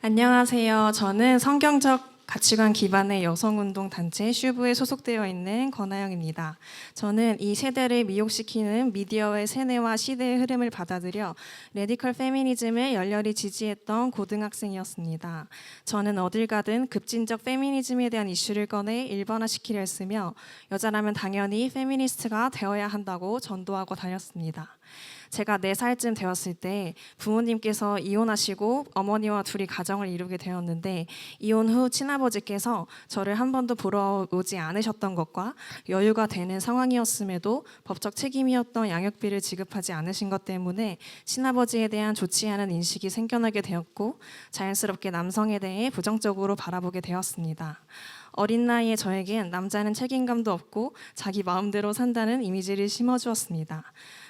안녕하세요. 저는 성경적 가치관 기반의 여성운동 단체 슈브에 소속되어 있는 권하영입니다. 저는 이 세대를 미혹시키는 미디어의 세뇌와 시대의 흐름을 받아들여 레디컬 페미니즘을 열렬히 지지했던 고등학생이었습니다. 저는 어딜 가든 급진적 페미니즘에 대한 이슈를 꺼내 일반화시키려 했으며 여자라면 당연히 페미니스트가 되어야 한다고 전도하고 다녔습니다. 제가 4살쯤 되었을 때 부모님께서 이혼하시고 어머니와 둘이 가정을 이루게 되었는데, 이혼 후 친아버지께서 저를 한 번도 보러 오지 않으셨던 것과 여유가 되는 상황이었음에도 법적 책임이었던 양육비를 지급하지 않으신 것 때문에 친아버지에 대한 좋지 않은 인식이 생겨나게 되었고, 자연스럽게 남성에 대해 부정적으로 바라보게 되었습니다. 어린 나이에 저에겐 남자는 책임감도 없고 자기 마음대로 산다는 이미지를 심어주었습니다.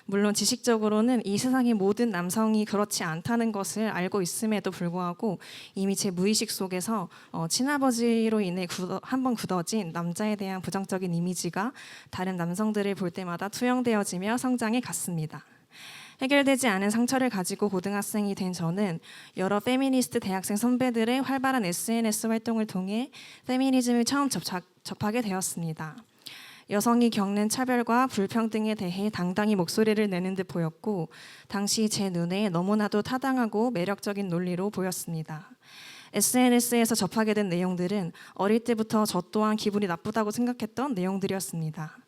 물론 지식적으로는 이 세상의 모든 남성이 그렇지 않다는 것을 알고 있음에도 불구하고 이미 제 무의식 속에서 친아버지로 인해 한번 굳어진 남자에 대한 부정적인 이미지가 다른 남성들을 볼 때마다 투영되어지며 성장해 갔습니다. 해결되지 않은 상처를 가지고 고등학생이 된 저는 여러 페미니스트 대학생 선배들의 활발한 SNS 활동을 통해 페미니즘을 처음 접하게 되었습니다. 여성이 겪는 차별과 불평등에 대해 당당히 목소리를 내는 듯 보였고, 당시 제 눈에 너무나도 타당하고 매력적인 논리로 보였습니다. SNS에서 접하게 된 내용들은 어릴 때부터 저 또한 기분이 나쁘다고 생각했던 내용들이었습니다.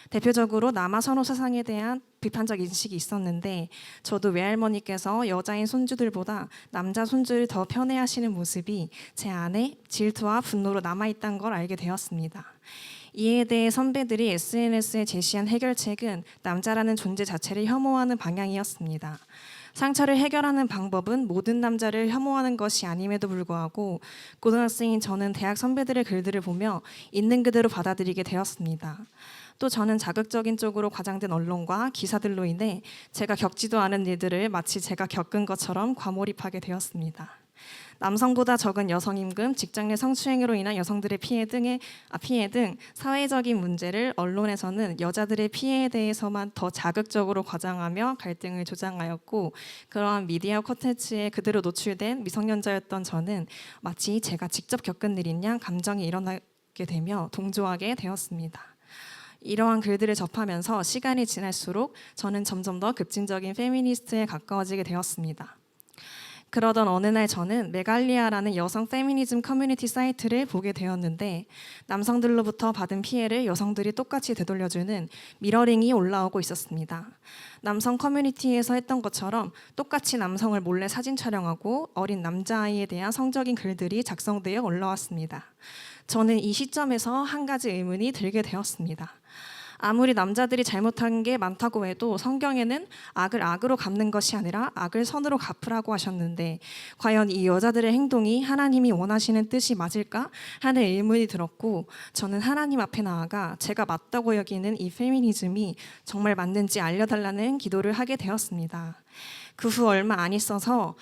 대표적으로 남아 선호 사상에 대한 비판적 인식이 있었는데, 저도 외할머니께서 여자인 손주들보다 남자 손주를 더 편애하시는 모습이 제 안에 질투와 분노로 남아있다는 걸 알게 되었습니다. 이에 대해 선배들이 SNS에 제시한 해결책은 남자라는 존재 자체를 혐오하는 방향이었습니다. 상처를 해결하는 방법은 모든 남자를 혐오하는 것이 아님에도 불구하고 고등학생인 저는 대학 선배들의 글들을 보며 있는 그대로 받아들이게 되었습니다. 또 저는 자극적인 쪽으로 과장된 언론과 기사들로 인해 제가 겪지도 않은 일들을 마치 제가 겪은 것처럼 과몰입하게 되었습니다. 남성보다 적은 여성 임금, 직장 내 성추행으로 인한 여성들의 피해 등 사회적인 문제를 언론에서는 여자들의 피해에 대해서만 더 자극적으로 과장하며 갈등을 조장하였고, 그러한 미디어 콘텐츠에 그대로 노출된 미성년자였던 저는 마치 제가 직접 겪은 일인 양 감정이 일어나게 되며 동조하게 되었습니다. 이러한 글들을 접하면서 시간이 지날수록 저는 점점 더 급진적인 페미니스트에 가까워지게 되었습니다. 그러던 어느 날 저는 메갈리아라는 여성 페미니즘 커뮤니티 사이트를 보게 되었는데, 남성들로부터 받은 피해를 여성들이 똑같이 되돌려주는 미러링이 올라오고 있었습니다. 남성 커뮤니티에서 했던 것처럼 똑같이 남성을 몰래 사진 촬영하고 어린 남자아이에 대한 성적인 글들이 작성되어 올라왔습니다. 저는 이 시점에서 한 가지 의문이 들게 되었습니다. 아무리 남자들이 잘못한 게 많다고 해도 성경에는 악을 악으로 갚는 것이 아니라 악을 선으로 갚으라고 하셨는데, 과연 이 여자들의 행동이 하나님이 원하시는 뜻이 맞을까 하는 의문이 들었고, 저는 하나님 앞에 나아가 제가 맞다고 여기는 이 페미니즘이 정말 맞는지 알려달라는 기도를 하게 되었습니다. 그 후 얼마 안 있어서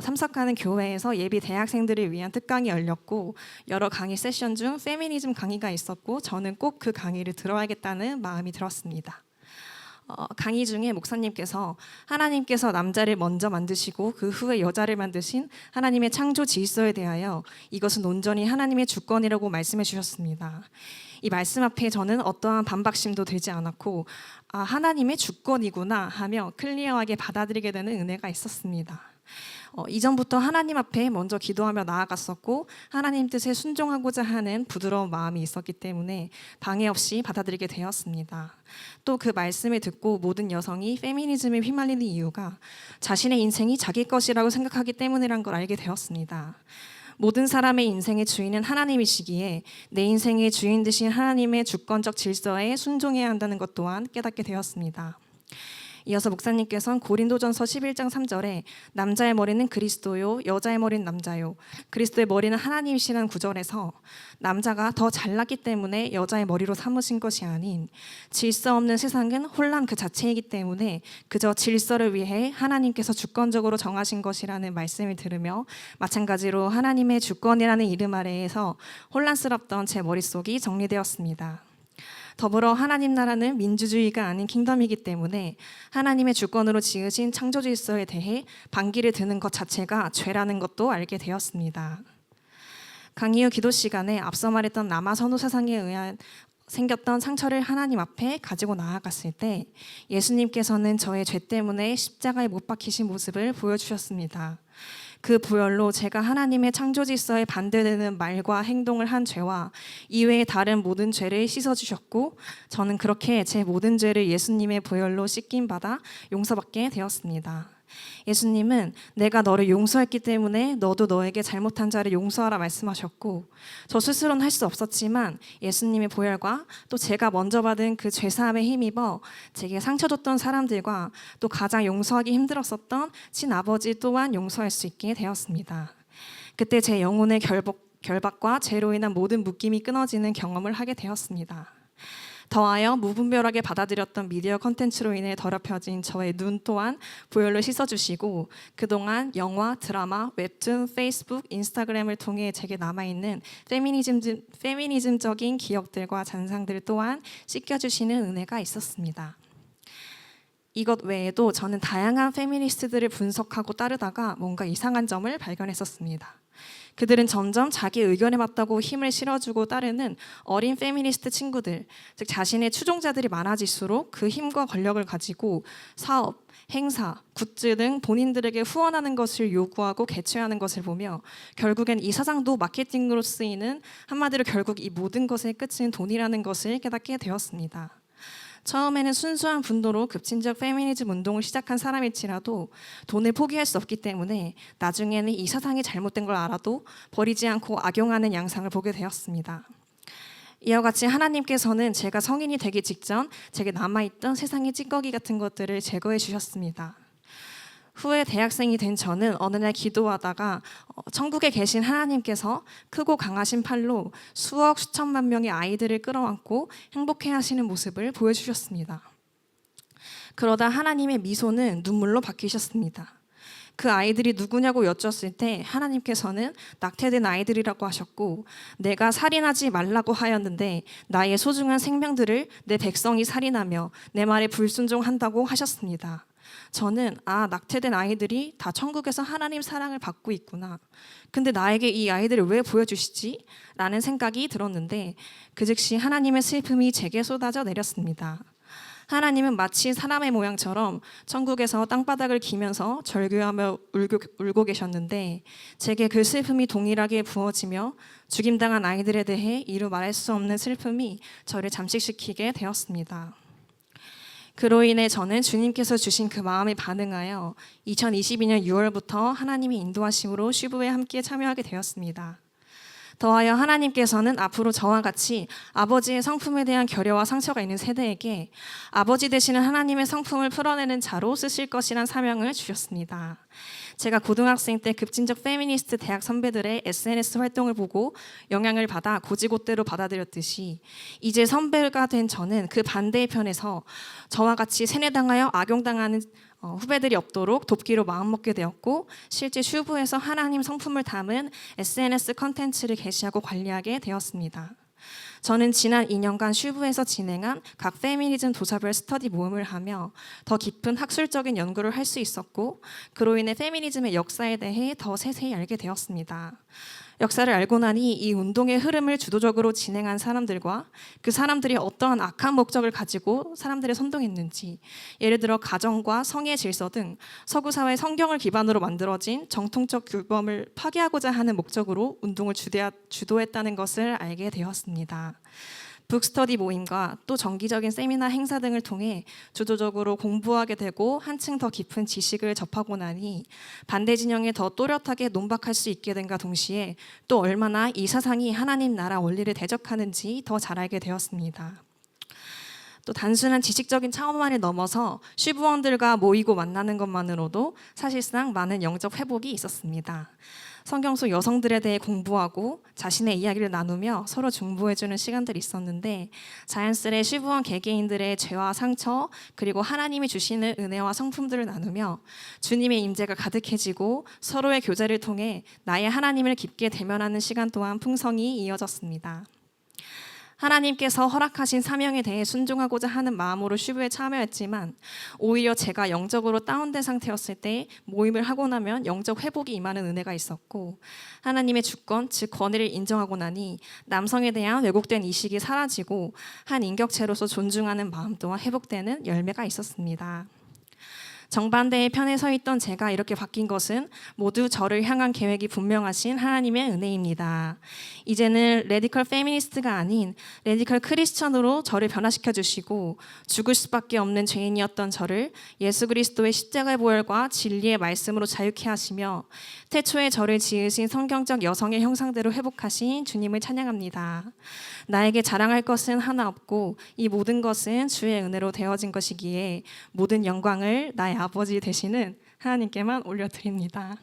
참석하는 교회에서 예비 대학생들을 위한 특강이 열렸고, 여러 강의 세션 중 페미니즘 강의가 있었고, 저는 꼭 그 강의를 들어야겠다는 마음이 들었습니다. 강의 중에 목사님께서 하나님께서 남자를 먼저 만드시고 그 후에 여자를 만드신 하나님의 창조 질서에 대하여 이것은 온전히 하나님의 주권이라고 말씀해 주셨습니다. 이 말씀 앞에 저는 어떠한 반박심도 들지 않았고, 하나님의 주권이구나 하며 클리어하게 받아들이게 되는 은혜가 있었습니다. 이전부터 하나님 앞에 먼저 기도하며 나아갔었고, 하나님 뜻에 순종하고자 하는 부드러운 마음이 있었기 때문에 방해 없이 받아들이게 되었습니다. 또 그 말씀을 듣고 모든 여성이 페미니즘에 휘말리는 이유가 자신의 인생이 자기 것이라고 생각하기 때문이란 걸 알게 되었습니다. 모든 사람의 인생의 주인은 하나님이시기에 내 인생의 주인 되신 하나님의 주권적 질서에 순종해야 한다는 것 또한 깨닫게 되었습니다. 이어서 목사님께서는 고린도전서 11장 3절에 남자의 머리는 그리스도요 여자의 머리는 남자요 그리스도의 머리는 하나님이시라는 구절에서 남자가 더 잘났기 때문에 여자의 머리로 삼으신 것이 아닌 질서 없는 세상은 혼란 그 자체이기 때문에 그저 질서를 위해 하나님께서 주권적으로 정하신 것이라는 말씀을 들으며, 마찬가지로 하나님의 주권이라는 이름 아래에서 혼란스럽던 제 머릿속이 정리되었습니다. 더불어 하나님 나라는 민주주의가 아닌 킹덤이기 때문에 하나님의 주권으로 지으신 창조 질서에 대해 반기를 드는 것 자체가 죄라는 것도 알게 되었습니다. 강의 후 기도 시간에 앞서 말했던 남아 선호 사상에 의한 생겼던 상처를 하나님 앞에 가지고 나아갔을 때 예수님께서는 저의 죄 때문에 십자가에 못 박히신 모습을 보여주셨습니다. 그 보혈로 제가 하나님의 창조 질서에 반대되는 말과 행동을 한 죄와 이외의 다른 모든 죄를 씻어주셨고 저는 그렇게 제 모든 죄를 예수님의 보혈로 씻김 받아 용서받게 되었습니다. 예수님은 내가 너를 용서했기 때문에 너도 너에게 잘못한 자를 용서하라 말씀하셨고 저 스스로는 할 수 없었지만 예수님의 보혈과 또 제가 먼저 받은 그 죄사함에 힘입어 제게 상처 줬던 사람들과 또 가장 용서하기 힘들었었던 친아버지 또한 용서할 수 있게 되었습니다. 그때 제 영혼의 결박과 죄로 인한 모든 묶임이 끊어지는 경험을 하게 되었습니다. 더하여 무분별하게 받아들였던 미디어 컨텐츠로 인해 더럽혀진 저의 눈 또한 보혈로 씻어주시고 그동안 영화, 드라마, 웹툰, 페이스북, 인스타그램을 통해 제게 남아있는 페미니즘적인 기억들과 잔상들 또한 씻겨주시는 은혜가 있었습니다. 이것 외에도 저는 다양한 페미니스트들을 분석하고 따르다가 뭔가 이상한 점을 발견했었습니다. 그들은 점점 자기 의견에 맞다고 힘을 실어주고 따르는 어린 페미니스트 친구들, 즉 자신의 추종자들이 많아질수록 그 힘과 권력을 가지고 사업, 행사, 굿즈 등 본인들에게 후원하는 것을 요구하고 개최하는 것을 보며 결국엔 이 사상도 마케팅으로 쓰이는 한마디로 결국 이 모든 것의 끝은 돈이라는 것을 깨닫게 되었습니다. 처음에는 순수한 분노로 급진적 페미니즘 운동을 시작한 사람일지라도 돈을 포기할 수 없기 때문에 나중에는 이 사상이 잘못된 걸 알아도 버리지 않고 악용하는 양상을 보게 되었습니다. 이와 같이 하나님께서는 제가 성인이 되기 직전 제게 남아있던 세상의 찌꺼기 같은 것들을 제거해 주셨습니다. 후에 대학생이 된 저는 어느 날 기도하다가 천국에 계신 하나님께서 크고 강하신 팔로 수억 수천만 명의 아이들을 끌어안고 행복해 하시는 모습을 보여주셨습니다. 그러다 하나님의 미소는 눈물로 바뀌셨습니다. 그 아이들이 누구냐고 여쭸을 때 하나님께서는 낙태된 아이들이라고 하셨고 내가 살인하지 말라고 하였는데 나의 소중한 생명들을 내 백성이 살인하며 내 말에 불순종한다고 하셨습니다. 저는 낙태된 아이들이 다 천국에서 하나님 사랑을 받고 있구나. 근데 나에게 이 아이들을 왜 보여주시지? 라는 생각이 들었는데 그 즉시 하나님의 슬픔이 제게 쏟아져 내렸습니다. 하나님은 마치 사람의 모양처럼 천국에서 땅바닥을 기면서 절규하며 울고 계셨는데 제게 그 슬픔이 동일하게 부어지며 죽임당한 아이들에 대해 이루 말할 수 없는 슬픔이 저를 잠식시키게 되었습니다. 그로 인해 저는 주님께서 주신 그 마음에 반응하여 2022년 6월부터 하나님의 인도하심으로 슈브에 함께 참여하게 되었습니다. 더하여 하나님께서는 앞으로 저와 같이 아버지의 성품에 대한 결여와 상처가 있는 세대에게 아버지 되시는 하나님의 성품을 풀어내는 자로 쓰실 것이란 사명을 주셨습니다. 제가 고등학생 때 급진적 페미니스트 대학 선배들의 SNS 활동을 보고 영향을 받아 고지고대로 받아들였듯이 이제 선배가 된 저는 그 반대의 편에서 저와 같이 세뇌당하여 악용당하는 후배들이 없도록 돕기로 마음먹게 되었고 실제 슈브에서 하나님 성품을 담은 SNS 컨텐츠를 게시하고 관리하게 되었습니다. 저는 지난 2년간 슈브에서 진행한 각 페미니즘 도사별 스터디 모임을 하며 더 깊은 학술적인 연구를 할 수 있었고 그로 인해 페미니즘의 역사에 대해 더 세세히 알게 되었습니다. 역사를 알고 나니 이 운동의 흐름을 주도적으로 진행한 사람들과 그 사람들이 어떠한 악한 목적을 가지고 사람들을 선동했는지, 예를 들어 가정과 성의 질서 등 서구 사회 성경을 기반으로 만들어진 정통적 규범을 파괴하고자 하는 목적으로 운동을 주도했다는 것을 알게 되었습니다. 북스터디 모임과 또 정기적인 세미나 행사 등을 통해 주도적으로 공부하게 되고 한층 더 깊은 지식을 접하고 나니 반대 진영에 더 또렷하게 논박할 수 있게 된과 동시에 또 얼마나 이 사상이 하나님 나라 원리를 대적하는지 더 잘 알게 되었습니다. 또 단순한 지식적인 차원만을 넘어서 슈브원들과 모이고 만나는 것만으로도 사실상 많은 영적 회복이 있었습니다. 성경 속 여성들에 대해 공부하고 자신의 이야기를 나누며 서로 중보해주는 시간들이 있었는데 자연스레 슈브원 개개인들의 죄와 상처 그리고 하나님이 주시는 은혜와 성품들을 나누며 주님의 임재가 가득해지고 서로의 교제를 통해 나의 하나님을 깊게 대면하는 시간 또한 풍성히 이어졌습니다. 하나님께서 허락하신 사명에 대해 순종하고자 하는 마음으로 슈브에 참여했지만 오히려 제가 영적으로 다운된 상태였을 때 모임을 하고 나면 영적 회복이 임하는 은혜가 있었고, 하나님의 주권, 즉 권위를 인정하고 나니 남성에 대한 왜곡된 인식이 사라지고 한 인격체로서 존중하는 마음 또한 회복되는 열매가 있었습니다. 정반대의 편에 서 있던 제가 이렇게 바뀐 것은 모두 저를 향한 계획이 분명하신 하나님의 은혜입니다. 이제는 레디컬 페미니스트가 아닌 레디컬 크리스천으로 저를 변화시켜 주시고, 죽을 수밖에 없는 죄인이었던 저를 예수 그리스도의 십자가의 보혈과 진리의 말씀으로 자유케 하시며 태초에 저를 지으신 성경적 여성의 형상대로 회복하신 주님을 찬양합니다. 나에게 자랑할 것은 하나 없고 이 모든 것은 주의 은혜로 되어진 것이기에 모든 영광을 나의 아버지 되시는 하나님께만 올려드립니다.